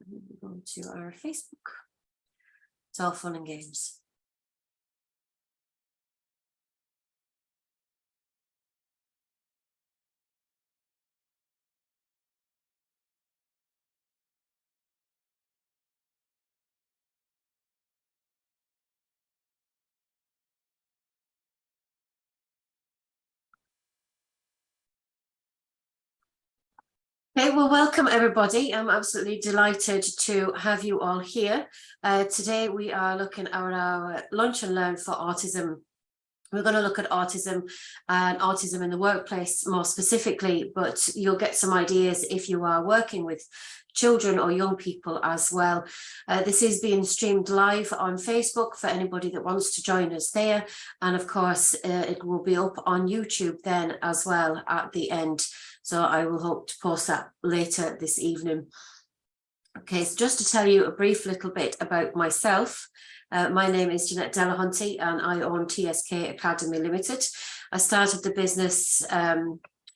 We're going to our Facebook. It's all fun and games. Okay, well, welcome everybody. I'm absolutely delighted to have you all here. Today we are looking at our Lunch and Learn for Autism. We're going to look at autism and autism in the workplace more specifically, but you'll get some ideas if you are working with children or young people as well. This is being streamed live on Facebook for anybody that wants to join us there. And of course, it will be up on YouTube then as well at the end. So I will hope to post that later this evening. Okay, so just to tell you a brief little bit about myself. My name is Jeanette Delahunty and I own TSK Academy Limited. I started the business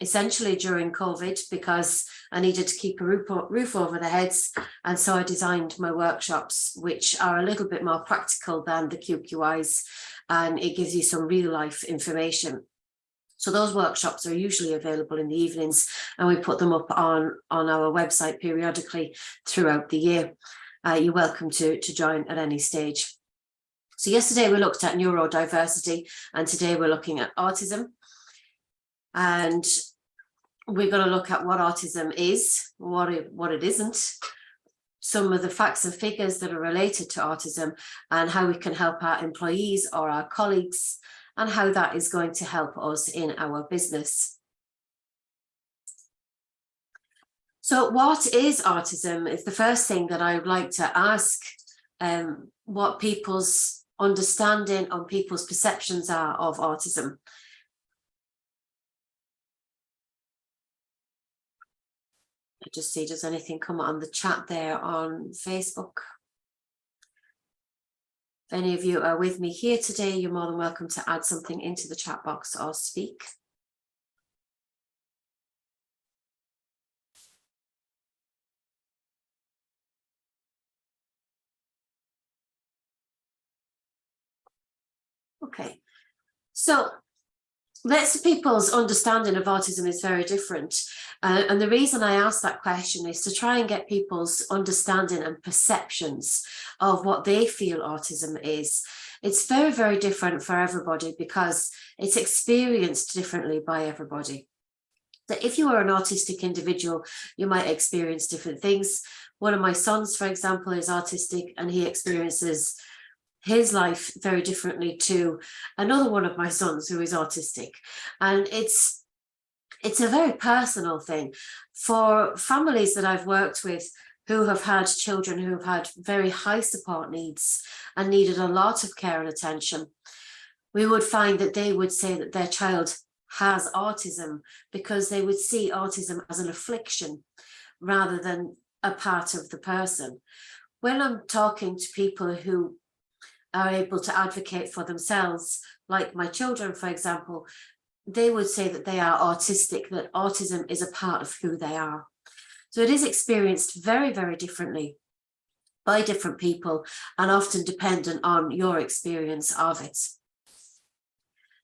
essentially during COVID because I needed to keep a roof over their heads, and so I designed my workshops, which are a little bit more practical than the QQIs, and it gives you some real life information. So those workshops are usually available in the evenings, and we put them up on our website periodically throughout the year. You're welcome to join at any stage. So yesterday we looked at neurodiversity, and today we're looking at autism. And we're going to look at what autism is, what it isn't, some of the facts and figures that are related to autism, and how we can help our employees or our colleagues, and how that is going to help us in our business. So what is autism is the first thing that I would like to ask what people's understanding and people's perceptions are of autism. I just see, does anything come on the chat there on Facebook? If any of you are with me here today, you're more than welcome to add something into the chat box or speak. Okay, so lots of people's understanding of autism is very different. And the reason I asked that question is to try and get people's understanding and perceptions of what they feel autism is. It's very, very different for everybody because it's experienced differently by everybody. So if you are an autistic individual, you might experience different things. One of my sons, for example, is autistic, and he experiences his life very differently to another one of my sons who is autistic. And it's a very personal thing. For families that I've worked with who have had children who have had very high support needs and needed a lot of care and attention, we would find that they would say that their child has autism because they would see autism as an affliction rather than a part of the person. When I'm talking to people who are able to advocate for themselves, like my children, for example, they would say that they are autistic, that autism is a part of who they are. So it is experienced very, very differently by different people and often dependent on your experience of it.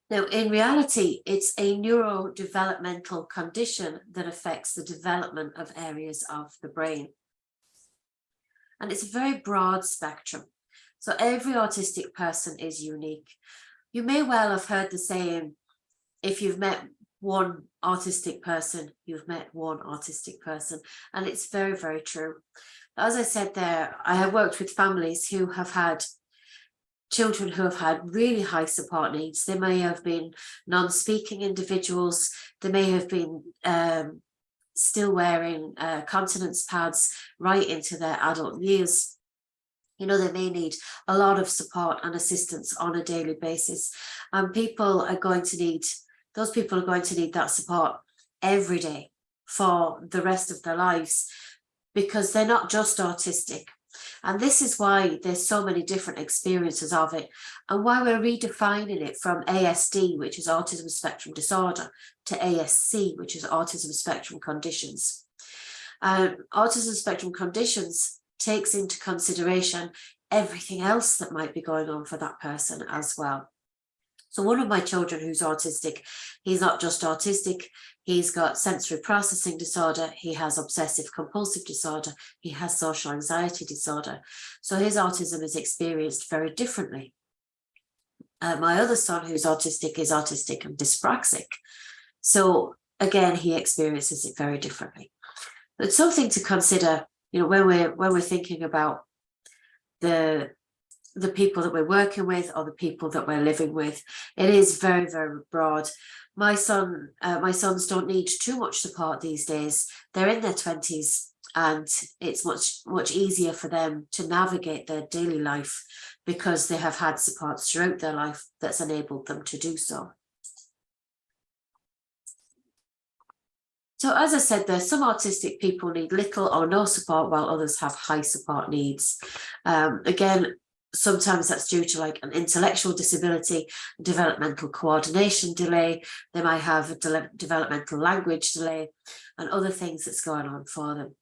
Now, in reality, it's a neurodevelopmental condition that affects the development of areas of the brain. And it's a very broad spectrum. So every autistic person is unique. You may well have heard the saying, if you've met one autistic person, you've met one autistic person. And it's very, very true. As I said there, I have worked with families who have had children who have had really high support needs. They may have been non-speaking individuals. They may have been still wearing continence pads right into their adult years. You know, they may need a lot of support and assistance on a daily basis. And those people are going to need that support every day for the rest of their lives, because they're not just autistic. And this is why there's so many different experiences of it, and why we're redefining it from ASD, which is autism spectrum disorder, to ASC, which is autism spectrum conditions. Autism spectrum conditions takes into consideration everything else that might be going on for that person as well. So one of my children who's autistic, he's not just autistic, he's got sensory processing disorder, he has obsessive compulsive disorder, he has social anxiety disorder. So his autism is experienced very differently. My other son who's autistic is autistic and dyspraxic. So again, he experiences it very differently. It's something to consider, you know, when we're thinking about the people that we're working with or the people that we're living with. It is very, very broad. My sons don't need too much support these days. They're in their 20s and it's much easier for them to navigate their daily life because they have had support throughout their life that's enabled them to do so. So as I said, there's some autistic people need little or no support while others have high support needs. Again, sometimes that's due to like an intellectual disability, developmental coordination delay. They might have a developmental language delay and other things that's going on for them.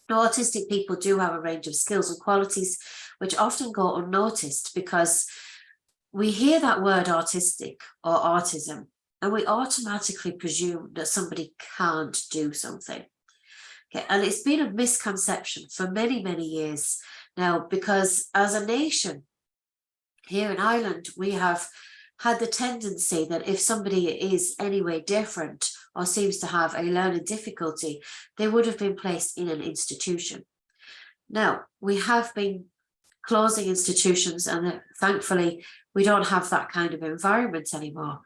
Now, autistic people do have a range of skills and qualities which often go unnoticed because we hear that word autistic or autism and we automatically presume that somebody can't do something. Okay, and it's been a misconception for many, many years now, because as a nation here in Ireland, we have had the tendency that if somebody is anyway different or seems to have a learning difficulty, they would have been placed in an institution. Now, we have been closing institutions and thankfully we don't have that kind of environment anymore.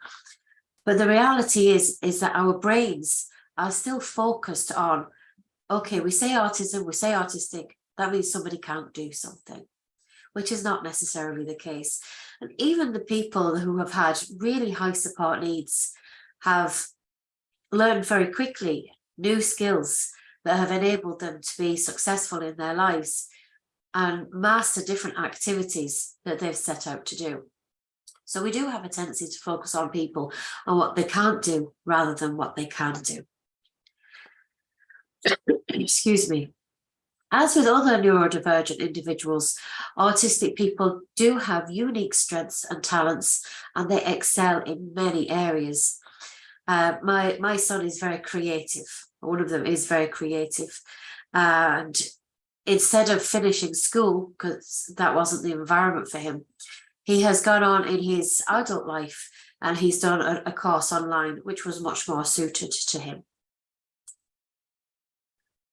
But the reality is that our brains are still focused on, okay, we say autism, we say autistic, that means somebody can't do something, which is not necessarily the case. And even the people who have had really high support needs have learned very quickly new skills that have enabled them to be successful in their lives and master different activities that they've set out to do. So we do have a tendency to focus on people and what they can't do rather than what they can do. Excuse me. As with other neurodivergent individuals, autistic people do have unique strengths and talents, and they excel in many areas. My son is very creative. One of them is very creative. And instead of finishing school, because that wasn't the environment for him, he has gone on in his adult life and he's done a course online, which was much more suited to him.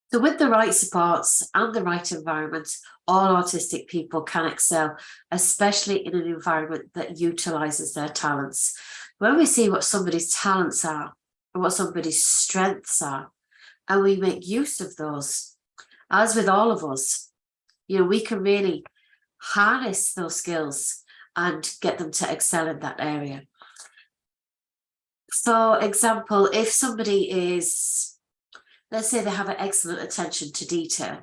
So with the right supports and the right environment, all autistic people can excel, especially in an environment that utilises their talents. When we see what somebody's talents are and what somebody's strengths are, and we make use of those, as with all of us, you know, we can really harness those skills and get them to excel in that area. For example, if somebody is, let's say they have an excellent attention to detail,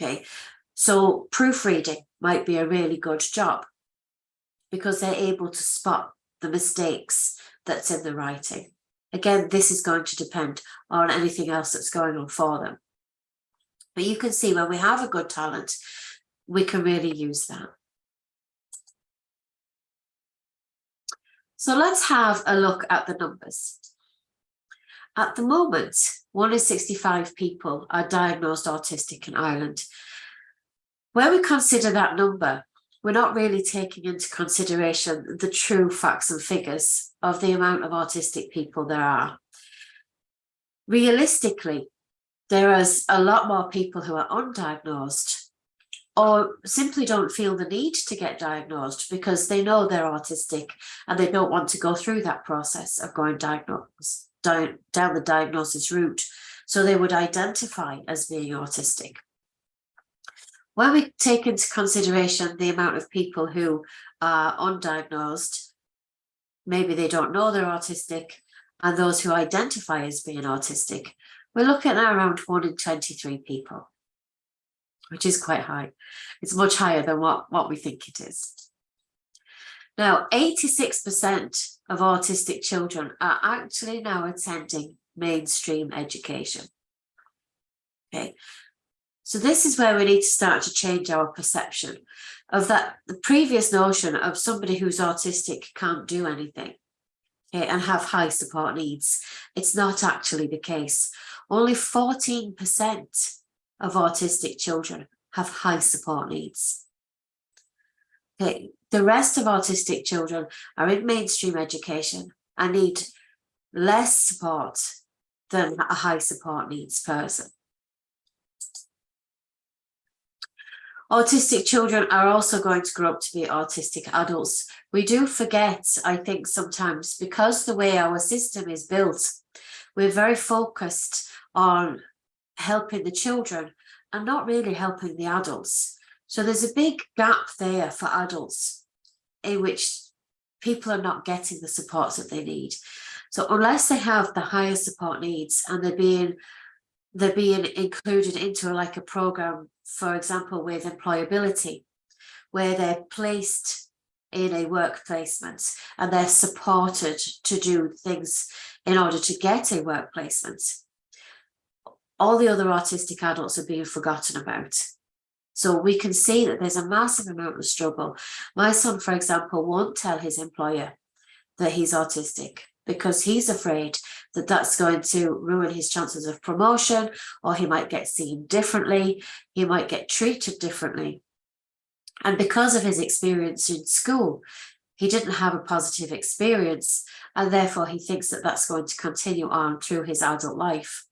okay, so proofreading might be a really good job because they're able to spot the mistakes that's in the writing. Again, this is going to depend on anything else that's going on for them. But you can see when we have a good talent, we can really use that. So let's have a look at the numbers. At the moment, 1 in 65 people are diagnosed autistic in Ireland. When we consider that number, we're not really taking into consideration the true facts and figures of the amount of autistic people there are. Realistically, there is a lot more people who are undiagnosed or simply don't feel the need to get diagnosed because they know they're autistic and they don't want to go through that process of going down the diagnosis route. So they would identify as being autistic. When we take into consideration the amount of people who are undiagnosed, maybe they don't know they're autistic, and those who identify as being autistic, we're looking at around 1 in 23 people, which is quite high. It's much higher than what we think it is. Now, 86% of autistic children are actually now attending mainstream education. Okay, So this is where we need to start to change our perception of that, the previous notion of somebody who's autistic can't do anything, okay, and have high support needs. It's not actually the case. Only 14% of autistic children have high support needs. Okay, the rest of autistic children are in mainstream education and need less support than a high support needs person. Autistic children are also going to grow up to be autistic adults. We do forget, I think, sometimes, because the way our system is built, we're very focused on helping the children and not really helping the adults. So there's a big gap there for adults in which people are not getting the supports that they need. So unless they have the higher support needs and they're being included into like a program, for example, with employability, where they're placed in a work placement and they're supported to do things in order to get a work placement, all the other autistic adults are being forgotten about. So we can see that there's a massive amount of struggle. My son, for example, won't tell his employer that he's autistic because he's afraid that that's going to ruin his chances of promotion, or he might get seen differently, he might get treated differently. And because of his experience in school, he didn't have a positive experience, and therefore he thinks that that's going to continue on through his adult life.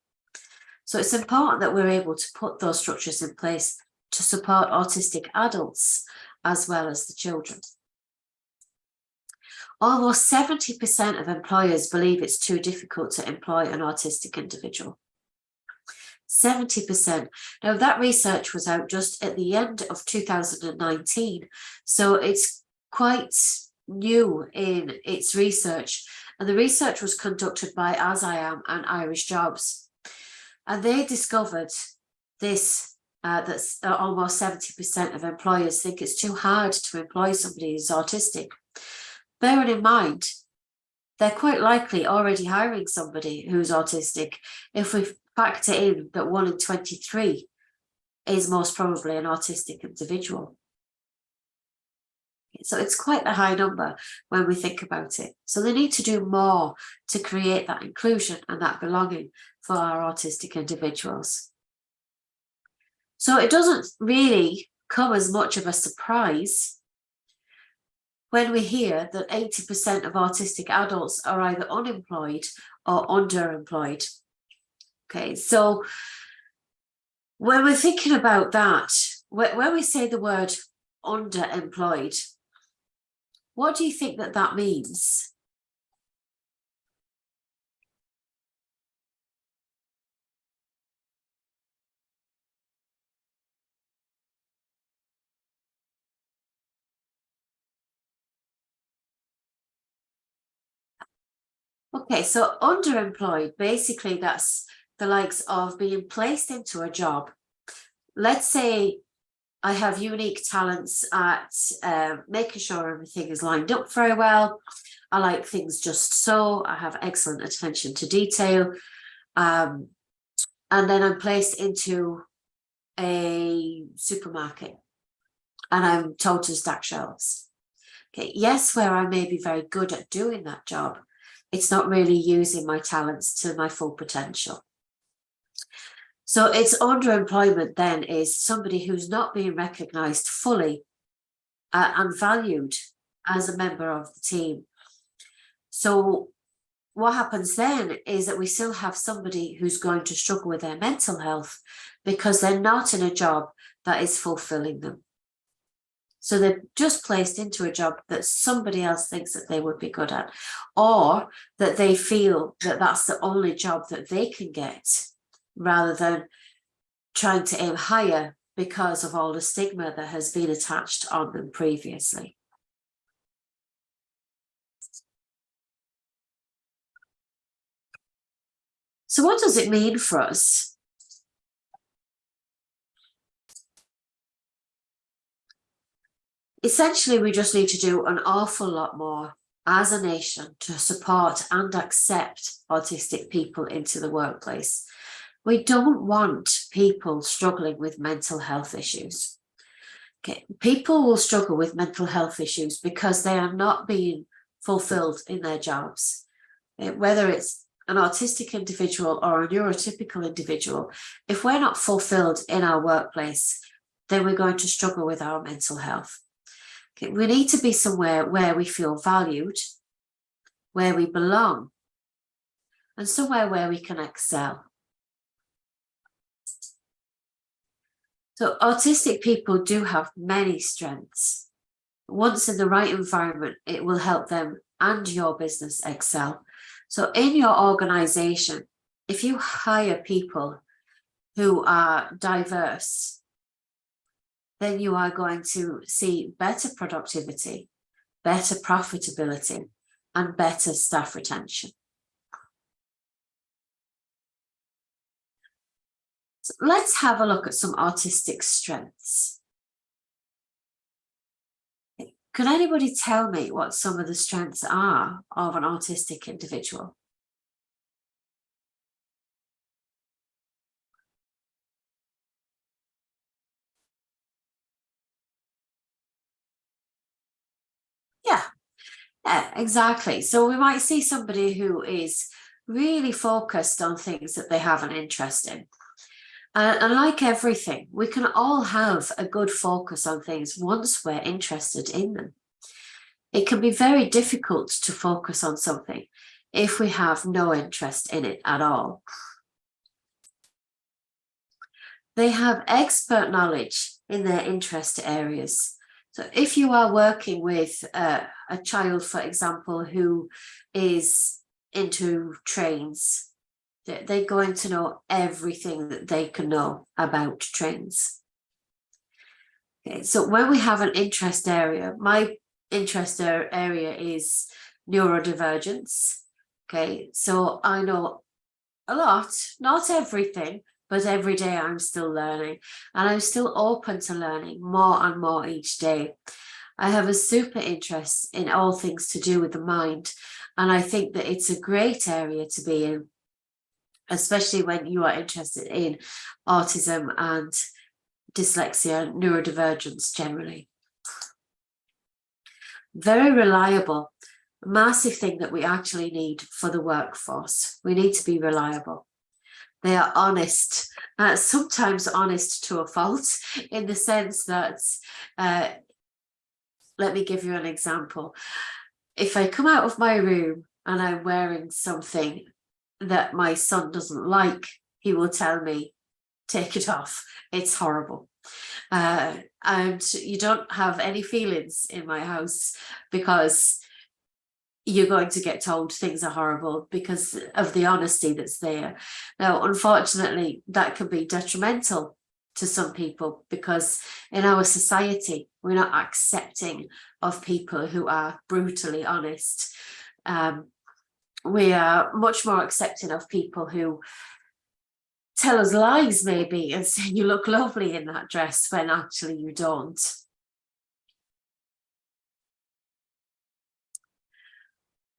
So it's important that we're able to put those structures in place to support autistic adults as well as the children. Almost 70% of employers believe it's too difficult to employ an autistic individual. 70%. Now that research was out just at the end of 2019, so it's quite new in its research. And the research was conducted by As I Am and Irish Jobs. And they discovered this, that almost 70% of employers think it's too hard to employ somebody who's autistic. Bearing in mind, they're quite likely already hiring somebody who's autistic if we factor in that 1 in 23 is most probably an autistic individual. So it's quite a high number when we think about it. So they need to do more to create that inclusion and that belonging for our autistic individuals. So it doesn't really come as much of a surprise when we hear that 80% of autistic adults are either unemployed or underemployed. Okay, so when we're thinking about that, when we say the word underemployed, what do you think that that means? Okay, so underemployed, basically that's the likes of being placed into a job. Let's say I have unique talents at making sure everything is lined up very well. I like things just so. I have excellent attention to detail. And then I'm placed into a supermarket and I'm told to stack shelves. Okay, yes, where I may be very good at doing that job, it's not really using my talents to my full potential. So it's underemployment then is somebody who's not being recognised fully and valued as a member of the team. So what happens then is that we still have somebody who's going to struggle with their mental health because they're not in a job that is fulfilling them. So they're just placed into a job that somebody else thinks that they would be good at, or that they feel that that's the only job that they can get, rather than trying to aim higher because of all the stigma that has been attached on them previously. So what does it mean for us? Essentially, we just need to do an awful lot more as a nation to support and accept autistic people into the workplace. We don't want people struggling with mental health issues. Okay, people will struggle with mental health issues because they are not being fulfilled in their jobs. Whether it's an autistic individual or a neurotypical individual, if we're not fulfilled in our workplace, then we're going to struggle with our mental health. Okay, we need to be somewhere where we feel valued, where we belong, and somewhere where we can excel. So autistic people do have many strengths. Once in the right environment, it will help them and your business excel. So in your organization, if you hire people who are diverse, then you are going to see better productivity, better profitability, and better staff retention. So let's have a look at some autistic strengths. Can anybody tell me what some of the strengths are of an autistic individual? Yeah, exactly. So we might see somebody who is really focused on things that they have an interest in. And like everything, we can all have a good focus on things once we're interested in them. It can be very difficult to focus on something if we have no interest in it at all. They have expert knowledge in their interest areas. So if you are working with a child, for example, who is into trains, they're going to know everything that they can know about trains. Okay, so when we have an interest area, my interest area is neurodivergence. Okay, so I know a lot, not everything, but every day I'm still learning, and I'm still open to learning more and more each day. I have a super interest in all things to do with the mind, and I think that it's a great area to be in, especially when you are interested in autism and dyslexia, neurodivergence generally. Very reliable, a massive thing that we actually need for the workforce. We need to be reliable. They are honest, sometimes honest to a fault, in the sense that, let me give you an example. If I come out of my room and I'm wearing something that my son doesn't like, he will tell me, take it off, it's horrible. And you don't have any feelings in my house because you're going to get told things are horrible because of the honesty that's there. Now, unfortunately, that can be detrimental to some people because in our society, we're not accepting of people who are brutally honest. We are much more accepting of people who tell us lies maybe and say you look lovely in that dress when actually you don't.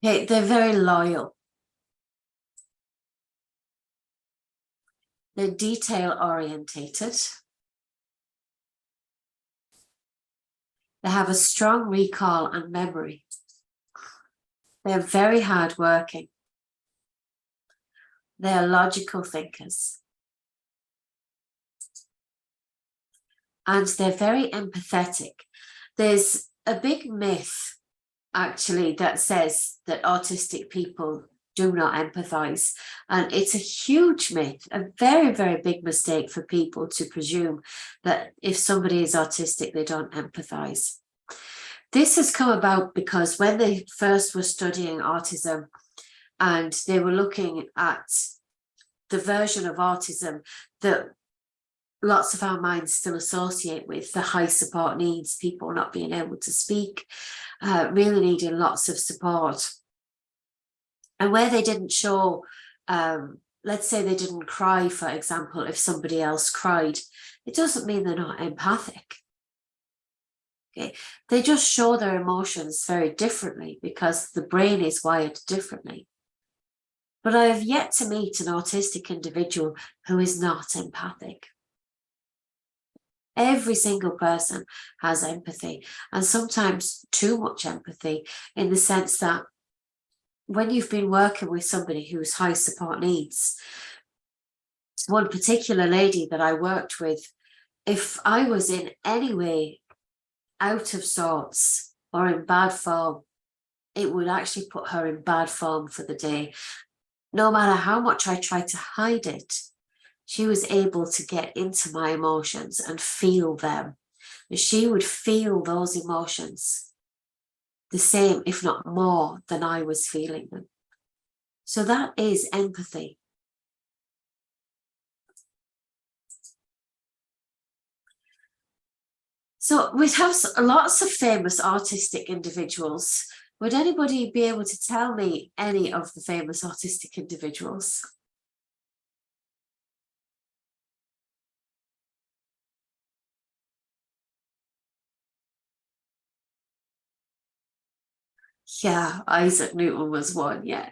Okay, they're very loyal. They're detail orientated. They have a strong recall and memory. They're very hardworking. They're logical thinkers. And they're very empathetic. There's a big myth, actually, that says that autistic people do not empathize. And it's a huge myth, a very, very big mistake for people to presume that if somebody is autistic, they don't empathize. This has come about because when they first were studying autism and they were looking at the version of autism that lots of our minds still associate with, the high support needs, people not being able to speak, really needing lots of support. And where they didn't show, let's say they didn't cry, for example, if somebody else cried, it doesn't mean they're not empathic. Okay, they just show their emotions very differently because the brain is wired differently. But I have yet to meet an autistic individual who is not empathic. Every single person has empathy, and sometimes too much empathy, in the sense that when you've been working with somebody who's high support needs, one particular lady that I worked with, if I was in any way out of sorts or in bad form, it would actually put her in bad form for the day. No matter how much I tried to hide it, she was able to get into my emotions and feel them. And she would feel those emotions the same, if not more, than I was feeling them. So that is empathy. So we have lots of famous autistic individuals. Would anybody be able to tell me any of the famous autistic individuals? Yeah, Isaac Newton was one, yeah.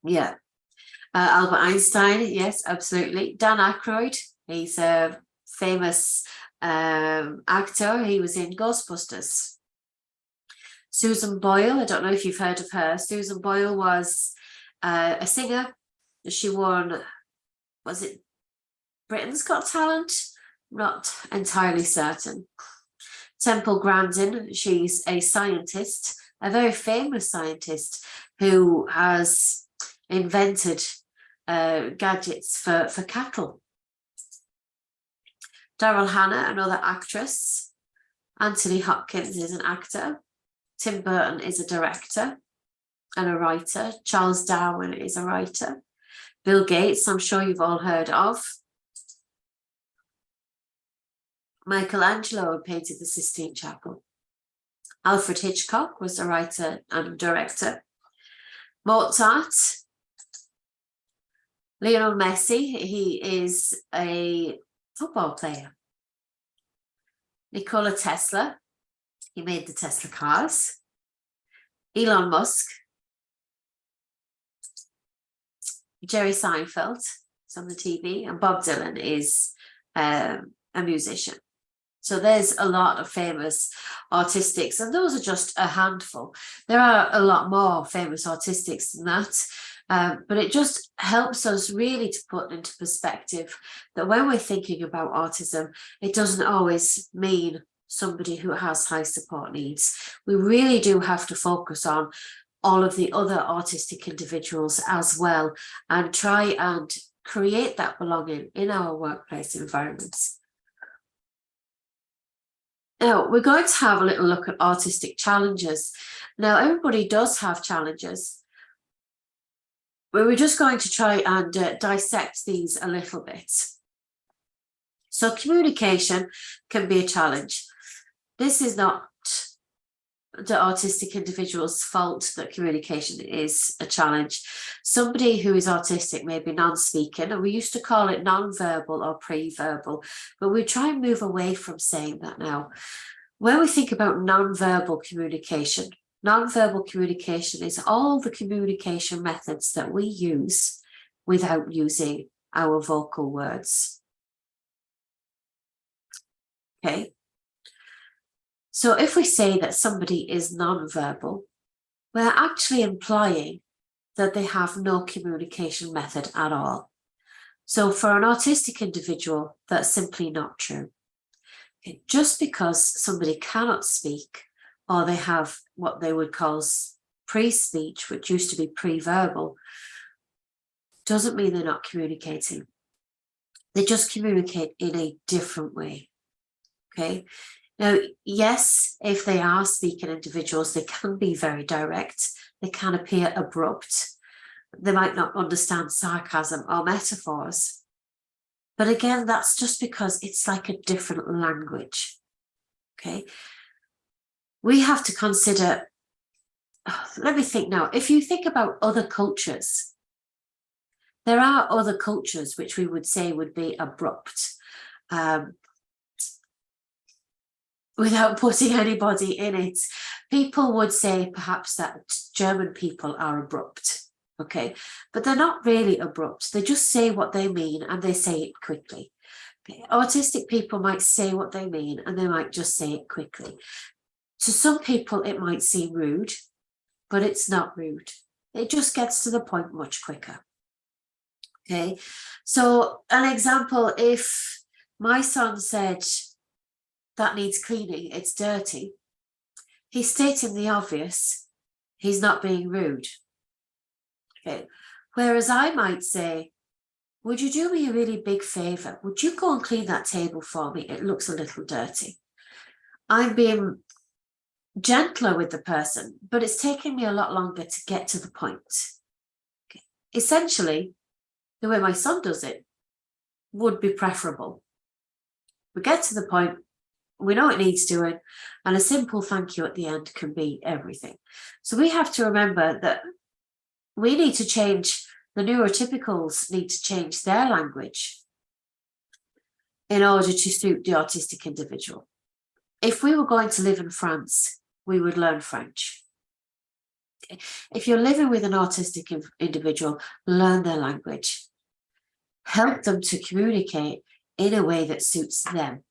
Yeah. Albert Einstein, yes, absolutely. Dan Aykroyd, he's a famous actor. He was in Ghostbusters. Susan Boyle, I don't know if you've heard of her. Susan Boyle was a singer. She won, was it Britain's Got Talent? Not entirely certain. Temple Grandin, she's a scientist, a very famous scientist who has invented gadgets for cattle. Daryl Hannah, another actress. Anthony Hopkins is an actor. Tim Burton is a director and a writer. Charles Darwin is a writer. Bill Gates, I'm sure you've all heard of. Michelangelo painted the Sistine Chapel. Alfred Hitchcock was a writer and director. Mozart. Lionel Messi, he is a football player. Nikola Tesla, he made the Tesla cars. Elon Musk. Jerry Seinfeld is on the TV, and Bob Dylan is a musician. So there's a lot of famous autistics, and those are just a handful. There are a lot more famous autistics than that, but it just helps us really to put into perspective that when we're thinking about autism, it doesn't always mean somebody who has high support needs. We really do have to focus on all of the other autistic individuals as well, and try and create that belonging in our workplace environments. Now, we're going to have a little look at autistic challenges. Now, everybody does have challenges, but we're just going to try and dissect these a little bit. So communication can be a challenge. This is not the autistic individual's fault that communication is a challenge. Somebody who is autistic may be non-speaking, and we used to call it non-verbal or pre-verbal, but we try and move away from saying that now. When we think about non-verbal communication is all the communication methods that we use without using our vocal words. Okay. So if we say that somebody is non-verbal, we're actually implying that they have no communication method at all. So for an autistic individual, that's simply not true. Okay, just because somebody cannot speak, or they have what they would call pre-speech, which used to be pre-verbal, doesn't mean they're not communicating. They just communicate in a different way. Okay. Now, yes, if they are speaking individuals, they can be very direct. They can appear abrupt. They might not understand sarcasm or metaphors. But again, that's just because it's like a different language. Okay. We have to consider, let me think now, if you think about other cultures, there are other cultures which we would say would be abrupt. without putting anybody in it, people would say perhaps that German people are abrupt, okay? But they're not really abrupt. They just say what they mean and they say it quickly. Okay? Autistic people might say what they mean and they might just say it quickly. To some people, it might seem rude, but it's not rude. It just gets to the point much quicker. Okay, so an example, if my son said, that needs cleaning, it's dirty, he's stating the obvious, he's not being rude. Okay, whereas I might say, would you do me a really big favor? Would you go and clean that table for me? It looks a little dirty. I'm being gentler with the person, but it's taking me a lot longer to get to the point. Okay. Essentially, the way my son does it would be preferable. We get to the point, we know it needs doing, and a simple thank you at the end can be everything. So we have to remember that we need to change, the neurotypicals need to change their language in order to suit the autistic individual. If we were going to live in France, we would learn French. If you're living with an autistic individual, learn their language. Help them to communicate in a way that suits them.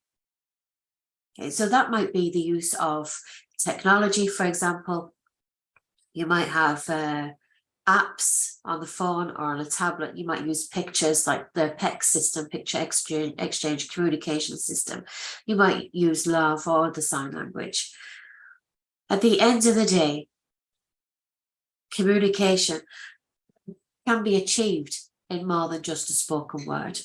Okay, so that might be the use of technology, for example. You might have apps on the phone or on a tablet. You might use pictures like the PEX system, picture exchange communication system. You might use love or the sign language. At the end of the day, communication can be achieved in more than just a spoken word.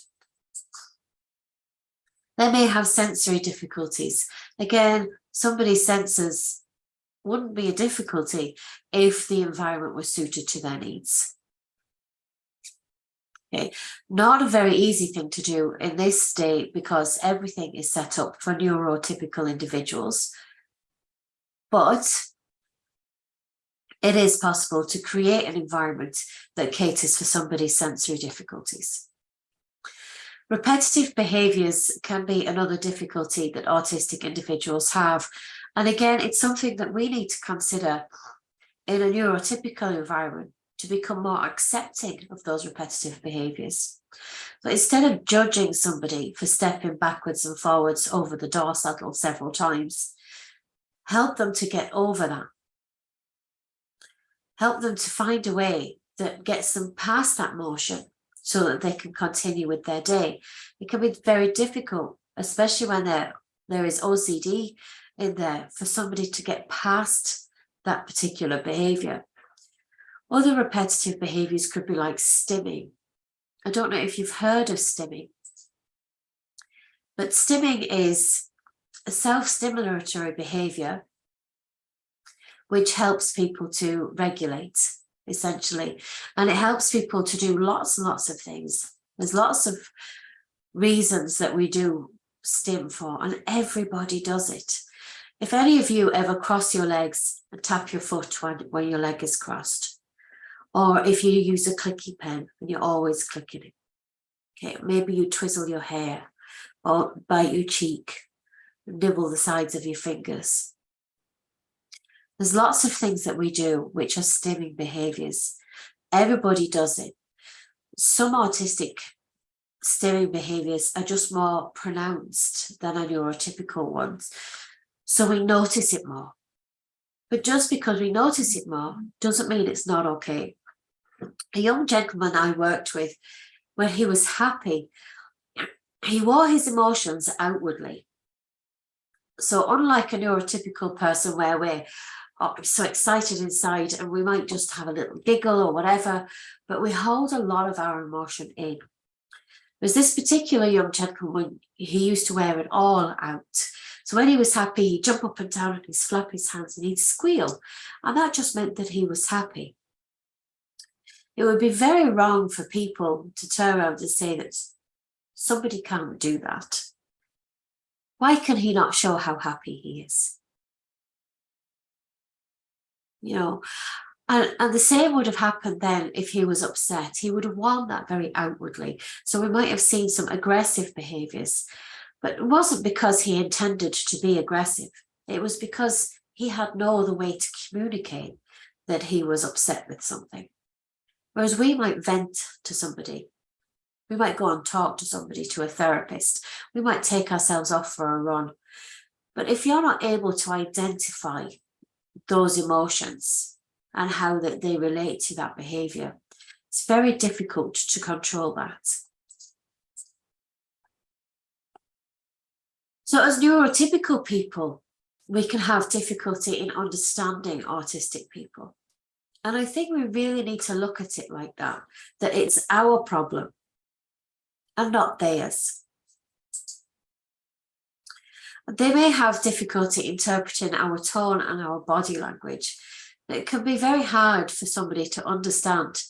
They may have sensory difficulties. Again, somebody's senses wouldn't be a difficulty if the environment was suited to their needs. Okay, not a very easy thing to do in this state because everything is set up for neurotypical individuals. But it is possible to create an environment that caters for somebody's sensory difficulties. Repetitive behaviours can be another difficulty that autistic individuals have. And again, it's something that we need to consider in a neurotypical environment to become more accepting of those repetitive behaviours. But instead of judging somebody for stepping backwards and forwards over the door saddle several times, help them to get over that. Help them to find a way that gets them past that motion so that they can continue with their day. It can be very difficult, especially when there is OCD in there, for somebody to get past that particular behaviour. Other repetitive behaviours could be like stimming. I don't know if you've heard of stimming, but stimming is a self-stimulatory behaviour which helps people to regulate, essentially. And it helps people to do lots and lots of things. There's lots of reasons that we do stim for, and everybody does it. If any of you ever cross your legs and tap your foot when your leg is crossed, or if you use a clicky pen and you're always clicking it, okay, maybe you twizzle your hair or bite your cheek, nibble the sides of your fingers. There's lots of things that we do which are stimming behaviours. Everybody does it. Some autistic stimming behaviours are just more pronounced than our neurotypical ones, so we notice it more. But just because we notice it more doesn't mean it's not okay. A young gentleman I worked with, when he was happy, he wore his emotions outwardly. So unlike a neurotypical person where we're so excited inside and we might just have a little giggle or whatever, but we hold a lot of our emotion in. There's this particular young gentleman, he used to wear it all out. So when he was happy, he'd jump up and down and he'd flap his hands and he'd squeal. And that just meant that he was happy. It would be very wrong for people to turn around and say that somebody can't do that. Why can he not show how happy he is? You know, and the same would have happened then if he was upset. He would have worn that very outwardly. So we might have seen some aggressive behaviours. But it wasn't because he intended to be aggressive. It was because he had no other way to communicate that he was upset with something. Whereas we might vent to somebody. We might go and talk to somebody, to a therapist. We might take ourselves off for a run. But if you're not able to identify those emotions and how that they relate to that behavior, it's very difficult to control that. So as neurotypical people, we can have difficulty in understanding autistic people. And I think we really need to look at it like that it's our problem and not theirs. They may have difficulty interpreting our tone and our body language. It can be very hard for somebody to understand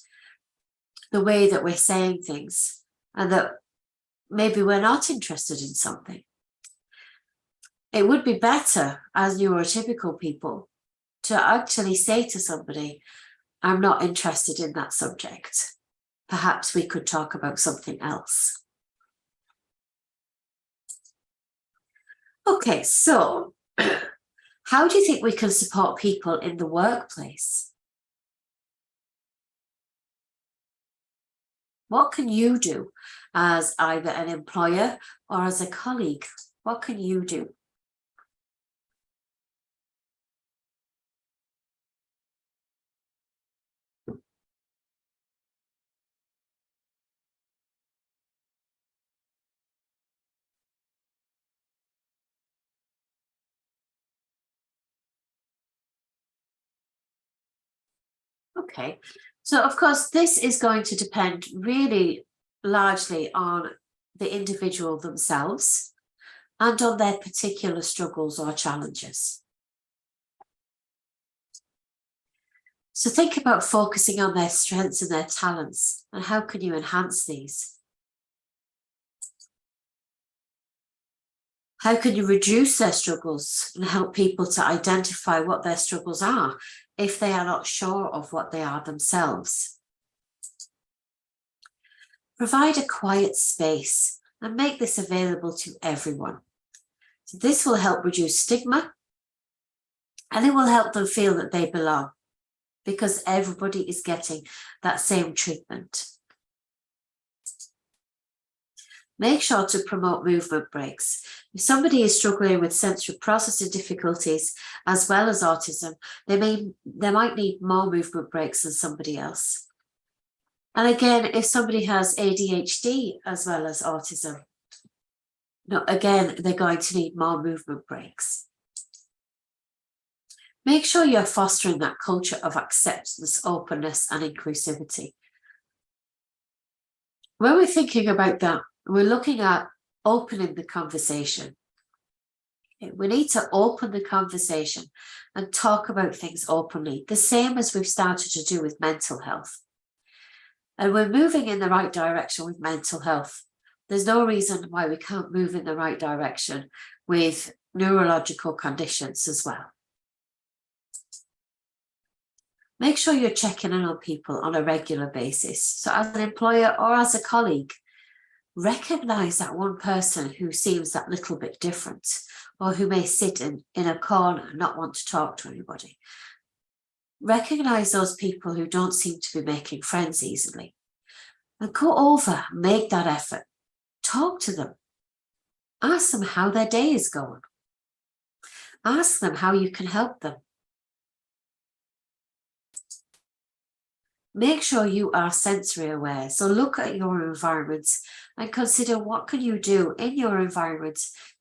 the way that we're saying things and that maybe we're not interested in something. It would be better as neurotypical people to actually say to somebody, I'm not interested in that subject. Perhaps we could talk about something else. Okay, so how do you think we can support people in the workplace? What can you do as either an employer or as a colleague? What can you do? Okay, so of course, this is going to depend really largely on the individual themselves and on their particular struggles or challenges. So think about focusing on their strengths and their talents, and how can you enhance these? How can you reduce their struggles and help people to identify what their struggles are if they are not sure of what they are themselves? Provide a quiet space and make this available to everyone. So this will help reduce stigma, and it will help them feel that they belong because everybody is getting that same treatment. Make sure to promote movement breaks. If somebody is struggling with sensory processing difficulties as well as autism, they might need more movement breaks than somebody else. And again, if somebody has ADHD as well as autism, again, they're going to need more movement breaks. Make sure you're fostering that culture of acceptance, openness, and inclusivity. When we're thinking about that, we're looking at opening the conversation. We need to open the conversation and talk about things openly, the same as we've started to do with mental health. And we're moving in the right direction with mental health. There's no reason why we can't move in the right direction with neurological conditions as well. Make sure you're checking in on people on a regular basis. So as an employer or as a colleague, recognize that one person who seems that little bit different, or who may sit in a corner and not want to talk to anybody. Recognize those people who don't seem to be making friends easily, and go over, make that effort, talk to them, ask them how their day is going, ask them how you can help them. Make sure you are sensory aware. So look at your environment and consider what can you do in your environment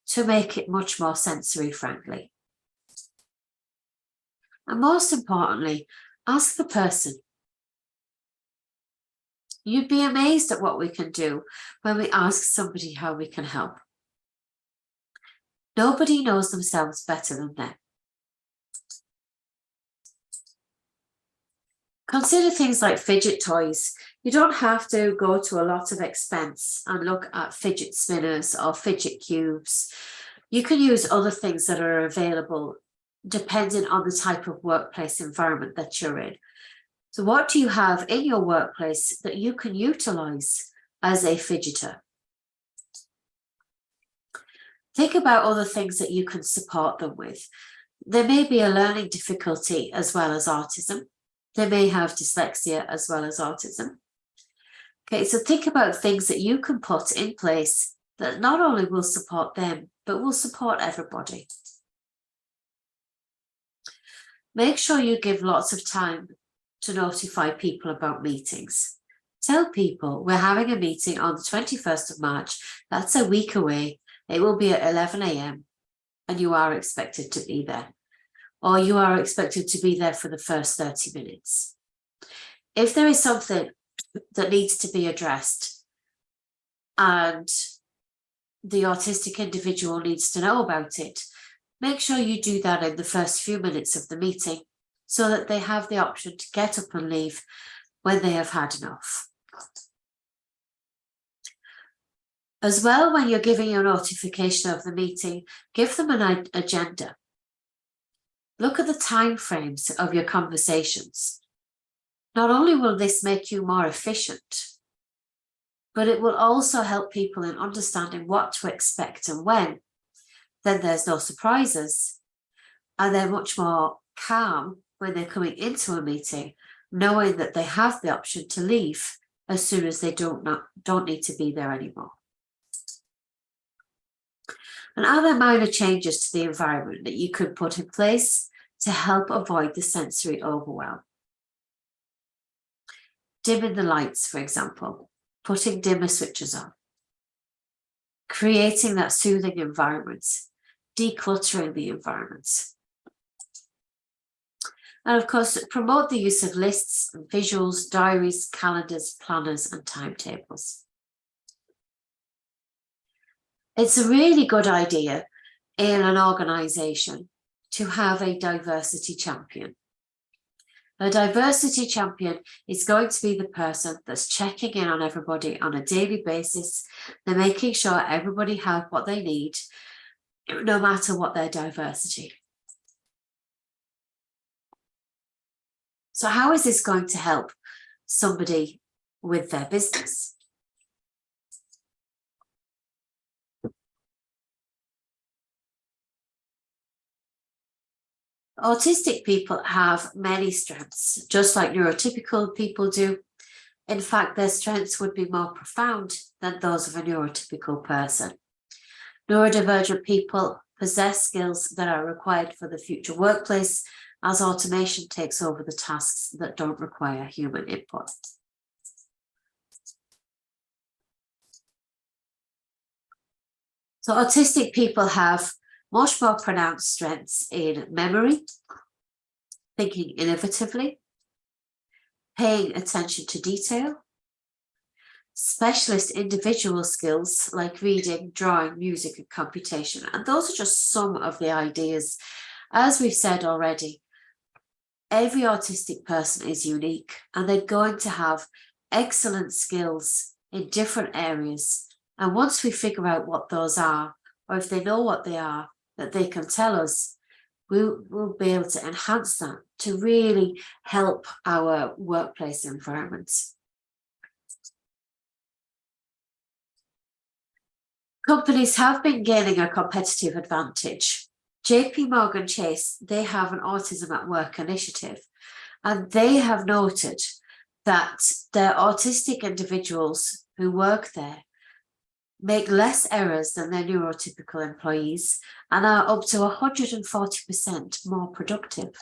to make it much more sensory friendly. And most importantly, ask the person. You'd be amazed at what we can do when we ask somebody how we can help. Nobody knows themselves better than them. Consider things like fidget toys. You don't have to go to a lot of expense and look at fidget spinners or fidget cubes. You can use other things that are available depending on the type of workplace environment that you're in. So what do you have in your workplace that you can utilize as a fidgeter? Think about other things that you can support them with. There may be a learning difficulty as well as autism. They may have dyslexia as well as autism. Okay, so think about things that you can put in place that not only will support them, but will support everybody. Make sure you give lots of time to notify people about meetings. Tell people we're having a meeting on the 21st of March. That's a week away. It will be at 11 a.m. and you are expected to be there. Or you are expected to be there for the first 30 minutes. If there is something that needs to be addressed and the autistic individual needs to know about it, make sure you do that in the first few minutes of the meeting so that they have the option to get up and leave when they have had enough. As well, when you're giving a notification of the meeting, give them an agenda. Look at the time frames of your conversations. Not only will this make you more efficient, but it will also help people in understanding what to expect and when. Then there's no surprises, and they're much more calm when they're coming into a meeting, knowing that they have the option to leave as soon as they don't need to be there anymore. And are there minor changes to the environment that you could put in place to help avoid the sensory overwhelm? Dimming the lights, for example, putting dimmer switches on, creating that soothing environment, decluttering the environment. And of course, promote the use of lists, visuals, diaries, calendars, planners, and timetables. It's a really good idea in an organisation to have a diversity champion. A diversity champion is going to be the person that's checking in on everybody on a daily basis. They're making sure everybody has what they need, no matter what their diversity. So how is this going to help somebody with their business? Autistic people have many strengths, just like neurotypical people do. In fact, their strengths would be more profound than those of a neurotypical person. Neurodivergent people possess skills that are required for the future workplace as automation takes over the tasks that don't require human input. So autistic people have much more pronounced strengths in memory, thinking innovatively, paying attention to detail, specialist individual skills like reading, drawing, music, and computation. And those are just some of the ideas. As we've said already, every autistic person is unique and they're going to have excellent skills in different areas. And once we figure out what those are, or if they know what they are, that they can tell us, we'll be able to enhance that to really help our workplace environment. Companies have been gaining a competitive advantage. JP Morgan Chase, they have an Autism at Work initiative, and they have noted that their autistic individuals who work there make less errors than their neurotypical employees and are up to 140% more productive.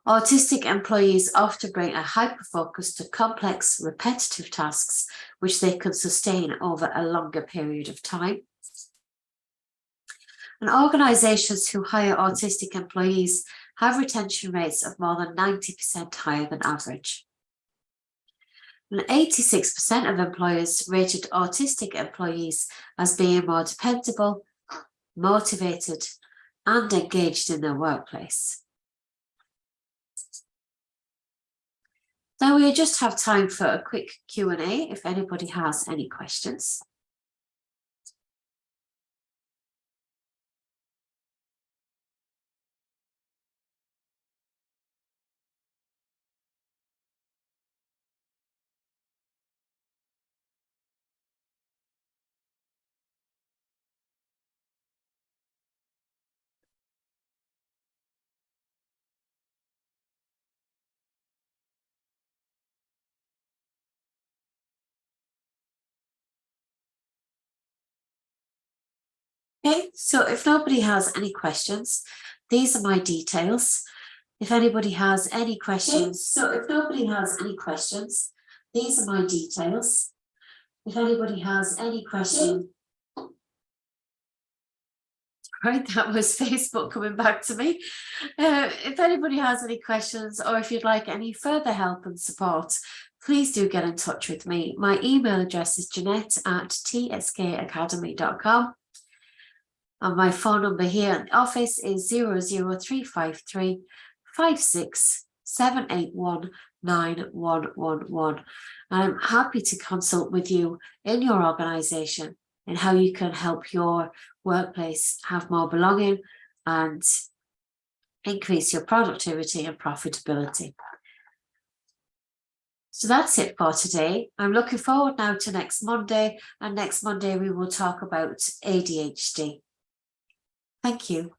Autistic employees often bring a hyper-focus to complex, repetitive tasks, which they can sustain over a longer period of time. And organisations who hire autistic employees have retention rates of more than 90% higher than average. And 86% of employers rated autistic employees as being more dependable, motivated, and engaged in their workplace. Now we just have time for a quick Q&A if anybody has any questions. Okay, so if nobody has any questions, these are my details. If anybody has any questions, these are my details. If anybody has any questions, right, that was Facebook coming back to me. If anybody has any questions or if you'd like any further help and support, please do get in touch with me. My email address is jeanette@tskacademy.com. And my phone number here in the office is 00353 56 9111. I'm happy to consult with you in your organisation and how you can help your workplace have more belonging and increase your productivity and profitability. So that's it for today. I'm looking forward now to next Monday, and next Monday we will talk about ADHD. Thank you.